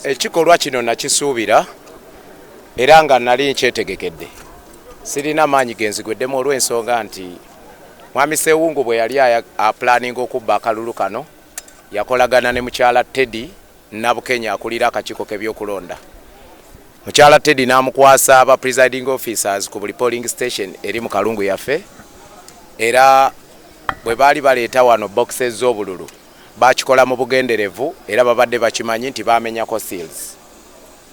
Ekikolwa kino nakisuubira era nga nali nkyetegekedde. Sirina maanyi genzigweddemu olw'ensonga nti Mwami Sewungu bwe yali apulaninga okubba akalulu kano yakolagana ne mukyala Teddy Nabukenya akulira akakiiko k'ebyokulonda. Mukyala Teddy n'amukwasa aba presiding officers ku buli polling station eri mu Kalungu yaffe, era bwe baali baleeta wano boxes z'obululu bakikola mu bugenderevu era babadde bakimanyi nti bamenyako seals.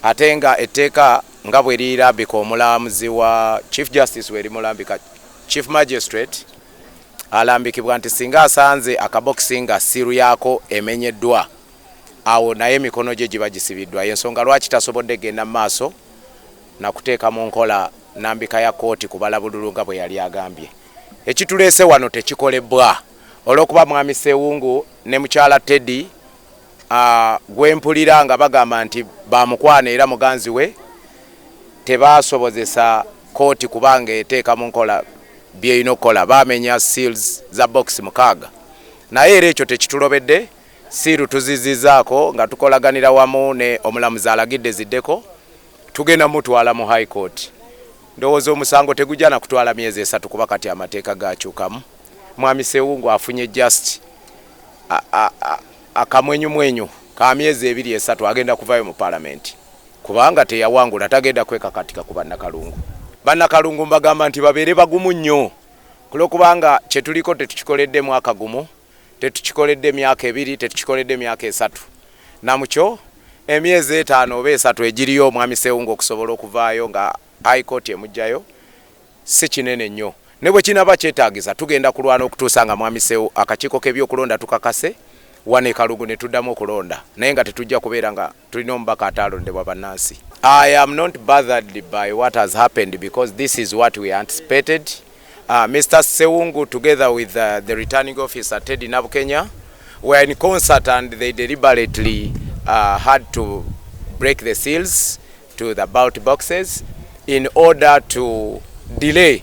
Ate nga etteeka nga bwe lirambika omulamuzi wa Chief Justice weri mulambika Chief Magistrate alambikibwa nti singa asanze akaboxi nga siiru yaako emenyeddwa awo naye emikono gye giba gisibiddwa. Yensonga lwaki tasobodde genda maaso na kuteeka mu nkola nambika ya kooti kubala bululu nga bwe yali agambye. Ekituleese wano tekikolebwa olw'okuba Mwami Sewungu ne mukyala Teddy gwempulira nga bagamba nti bamukwana era muganzi we tebasobozesa kooti kubanga eteeka mu nkola byeyina okukola. Bamenya seals za box 6 naye era ekyo tekitulobedde. Siiru tuzizizaako nga tukolaganira wamu ne omulamuzi alagidde ziddeko tugenda mutwala mu high court. Ndowooza omusango tegujja na kutwala myezi 3 kuba kati amateeka gakyukamu. Mwami Sewungu afunye just akamwenyumwenyu ka myezi 2-3 agenda kuvaayo mu parliament kubanga teyawangula tagenda kwekakatika ku bannakalungu. Bannakalungu mbagamba nti babeere bagumu nnyo kulw'okubanga kye tuliko tetukikoledde mwaka gumu, tetukikoledde myaka 2, tetukikoledde myaka 3. Namukyo emyezi 5 oba 3 egiriyo Mwami Sewungu okusobola okuvaayo nga high court emujjayo si kinene nnyo. Ne bwe kinaba kyetaagisa tugenda kulwana okutuusa nga Mwami Sewu akakiiko k'ebyokulonda tukakase wane Kalungu ne tuddamu okulonda naye nga tetujja kubeera nga tulina omubaka ataalondebwa bannansi. I am not bothered by what has happened because this is what we anticipated. Mr. Sewungu together with the returning officer Teddy Nabukenya were in concert and they deliberately had to break the seals to the ballot boxes in order to delay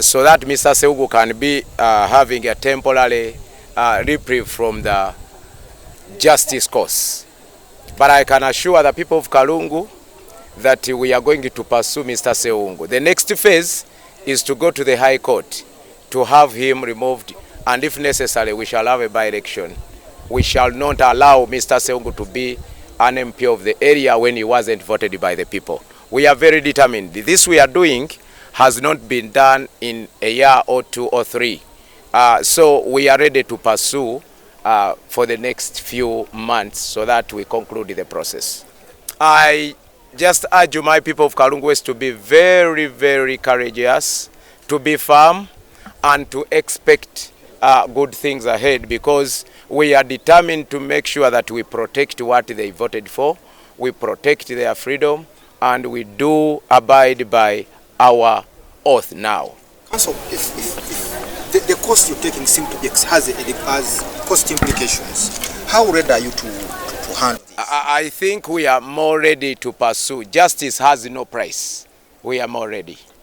so that Mr. Sewungu can be having a temporary reprieve from the justice course. But I can assure the people of Kalungu that we are going to pursue Mr. Sewungu. The next phase is to go to the High Court to have him removed, and if necessary we shall have a by-election. We shall not allow Mr. Sewungu to be an MP of the area when he wasn't voted by the people. We are very determined. This we are doing has not been done in a year or 2 or 3. So we are ready to pursue for the next few months so that we conclude the process. I just urge my people of Kalungu West to be very, very courageous, to be firm and to expect good things ahead because we are determined to make sure that we protect what they voted for, we protect their freedom, and we do abide by our oath now. So if the course you're taking seems to be has cost implications, how ready are you to handle this? I think we are more ready to pursue. Justice has no price. We are more ready.